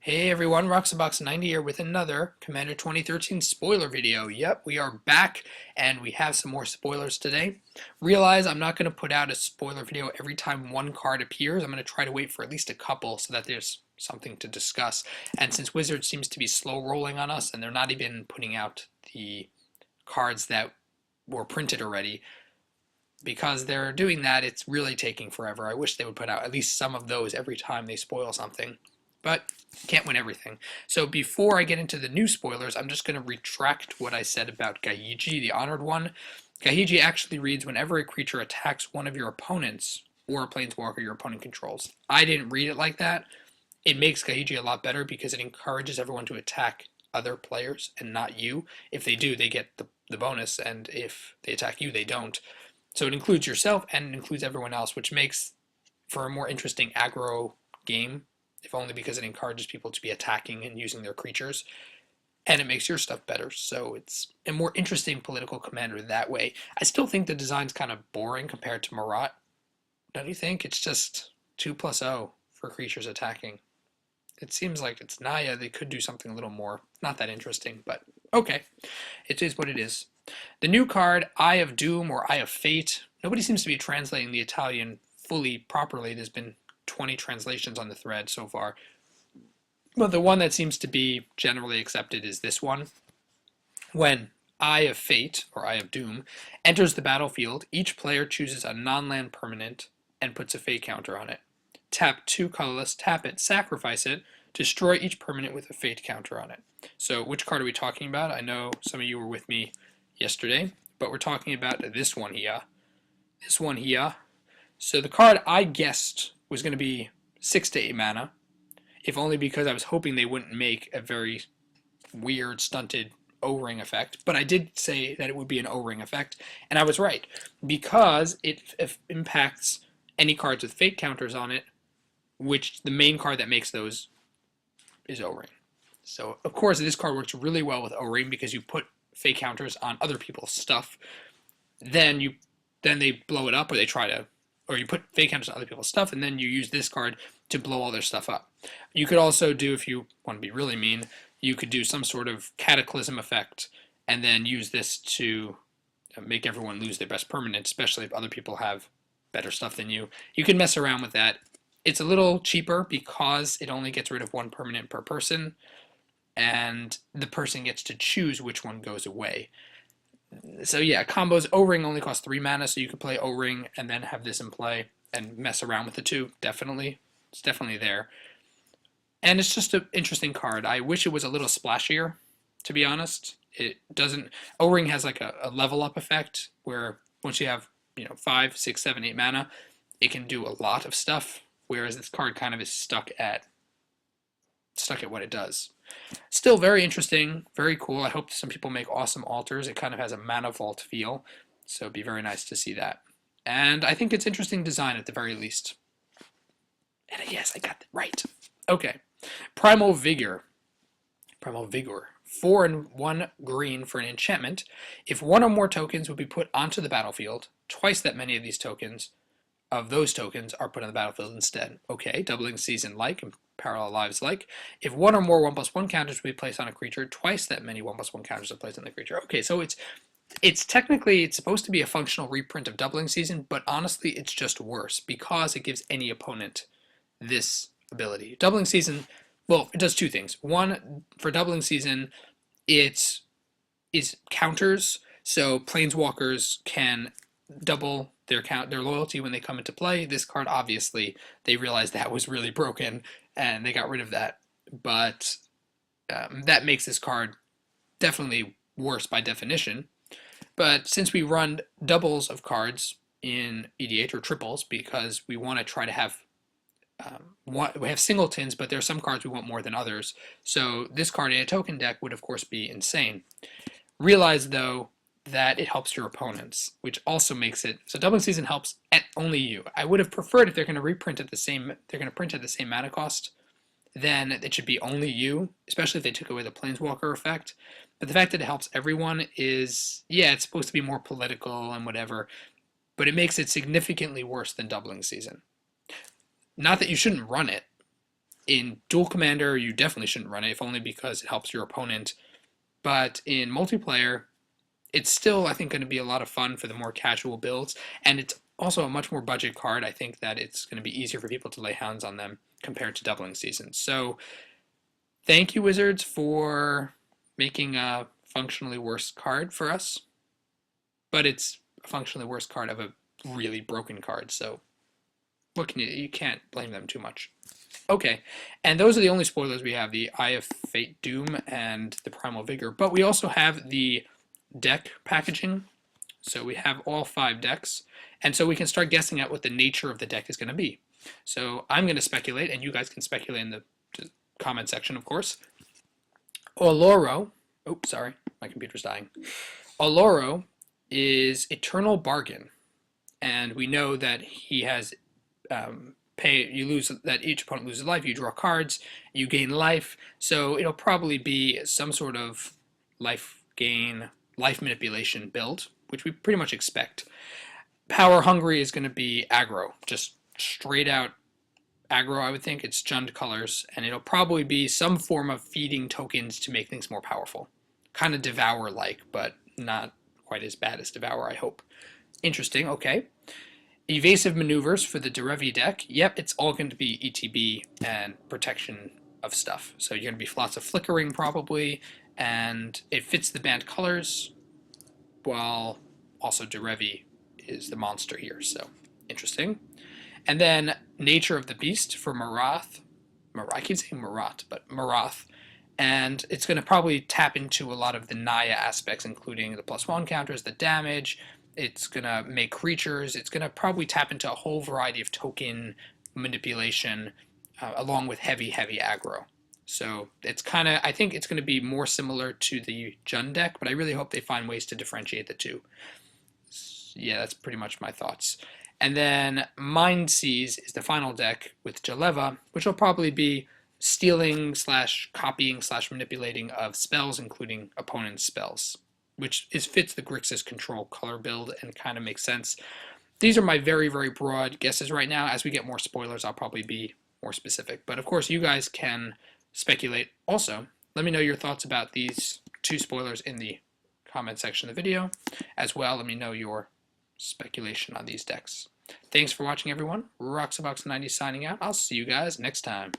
Hey everyone, Roxabox90 here with another Commander 2013 spoiler video. Yep, we are back and we have some more spoilers today. Realize I'm not going to put out a spoiler video every time one card appears. I'm going to try to wait for at least a couple so that there's something to discuss. And since Wizards seems to be slow rolling on us and they're not even putting out the cards that were printed already, because they're doing that, it's really taking forever. I wish they would put out at least some of those every time they spoil something. But can't win everything. So before I get into the new spoilers, I'm just going to retract what I said about Gaiji, the Honored One. Gaiji actually reads, whenever a creature attacks one of your opponents or a planeswalker your opponent controls. I didn't read it like that. It makes Gaiji a lot better because it encourages everyone to attack other players and not you. If they do, they get the bonus, and if they attack you, they don't. So it includes yourself and it includes everyone else, which makes for a more interesting aggro game, if only because it encourages people to be attacking and using their creatures, and it makes your stuff better. So it's a more interesting political commander that way. I still think the design's kind of boring compared to Marat. Don't you think? It's just 2+0 for creatures attacking. It seems like it's Naya. They could do something a little more. Not that interesting, but okay. It is what it is. The new card, Eye of Doom or Eye of Fate. Nobody seems to be translating the Italian fully properly. There's been 20 translations on the thread so far. But the one that seems to be generally accepted is this one. When Eye of Fate, or Eye of Doom, enters the battlefield, each player chooses a non-land permanent and puts a fate counter on it. Tap 2 colorless, tap it, sacrifice it, destroy each permanent with a fate counter on it. So which card are we talking about? I know some of you were with me yesterday, but we're talking about this one here. This one here. So the card I guessed was going to be 6 to 8 mana, if only because I was hoping they wouldn't make a very weird, stunted O-ring effect. But I did say that it would be an O-ring effect, and I was right, because it impacts any cards with fate counters on it, which the main card that makes those is O-ring. So, of course, this card works really well with O-ring because you put fate counters on other people's stuff. Then they blow it up, or they try to, or you put fate counters on other people's stuff, and then you use this card to blow all their stuff up. You could also do, if you want to be really mean, you could do some sort of cataclysm effect, and then use this to make everyone lose their best permanent, especially if other people have better stuff than you. You can mess around with that. It's a little cheaper because it only gets rid of one permanent per person, and the person gets to choose which one goes away. So yeah, combos. O-ring only costs 3 mana, so you could play O-ring and then have this in play and mess around with the two. Definitely. It's definitely there. And it's just an interesting card. I wish it was a little splashier, to be honest. It doesn't. O-ring has like a level up effect where once you have 5, 6, 7, 8 mana, it can do a lot of stuff, whereas this card kind of is stuck at what it does. Still very interesting, very cool. I hope some people make awesome altars. It kind of has a mana vault feel, so it'd be very nice to see that. And I think it's interesting design at the very least. And yes, I got that right. Okay, Primal Vigor. Primal Vigor. 4 and 1 green for an enchantment. If one or more tokens would be put onto the battlefield, twice that many of those tokens are put on the battlefield instead. Okay, doubling season like and parallel lives like. If one or more 1+1 counters would be placed on a creature, twice that many 1+1 counters are placed on the creature. Okay, so it's technically, it's supposed to be a functional reprint of doubling season, but honestly it's just worse because it gives any opponent this ability. Doubling season, well, it does two things. One, for doubling season, it is counters, so planeswalkers can double their loyalty when they come into play. This card, obviously, they realized that was really broken, and they got rid of that. But that makes this card definitely worse by definition. But since we run doubles of cards in EDH, or triples, because we want to try to have we have singletons, but there are some cards we want more than others. So this card in a token deck would, of course, be insane. Realize, though, that it helps your opponents, which also makes it so doubling season helps at only you. I would have preferred if they're going to reprint at the same, they're going to print at the same mana cost, then it should be only you, especially if they took away the planeswalker effect. But the fact that it helps everyone is, yeah, it's supposed to be more political and whatever, but it makes it significantly worse than doubling season. Not that you shouldn't run it, In dual commander, you definitely shouldn't run it, if only because it helps your opponent. But in multiplayer, it's still, I think, going to be a lot of fun for the more casual builds, and it's also a much more budget card. I think that it's going to be easier for people to lay hands on them compared to doubling seasons. So thank you, Wizards, for making a functionally worse card for us, but it's a functionally worse card of a really broken card, so what can you can't blame them too much. Okay, and those are the only spoilers we have, the Eye of Fate Doom and the Primal Vigor, but we also have the deck packaging. So we have all 5 decks, and so we can start guessing at what the nature of the deck is going to be. So I'm going to speculate, and you guys can speculate in the comment section, of course. Oloro, oops, sorry, my computer's dying. Oloro is Eternal Bargain, and we know that he has you lose, that each opponent loses life, you draw cards, you gain life, so it'll probably be some sort of life gain, life manipulation build, which we pretty much expect. Power Hungry is going to be aggro, just straight out aggro, I would think. It's Jund colors, and it'll probably be some form of feeding tokens to make things more powerful. Kind of Devour-like, but not quite as bad as Devour, I hope. Interesting, okay. Evasive Maneuvers for the Derevi deck. Yep, it's all going to be ETB and protection of stuff. So you're going to be lots of flickering probably, and it fits the banned colors, while also Derevi is the monster here, so interesting. And then Nature of the Beast for Marath. I keep saying Marat, but Marath. And it's going to probably tap into a lot of the Naya aspects, including the +1 counters, the damage. It's going to make creatures. It's going to probably tap into a whole variety of token manipulation, along with heavy aggro. So it's kind of, I think it's going to be more similar to the Jund deck, but I really hope they find ways to differentiate the two. Yeah, that's pretty much my thoughts. And then Mind Seize is the final deck with Jaleva, which will probably be stealing / copying / manipulating of spells, including opponent's spells, which fits the Grixis control color build and kind of makes sense. These are my very broad guesses right now. As we get more spoilers, I'll probably be more specific. But of course, you guys can speculate also. Let me know your thoughts about these 2 spoilers in the comment section of the video. As well, let me know your speculation on these decks. Thanks for watching, everyone. Roxabox90 signing out. I'll see you guys next time.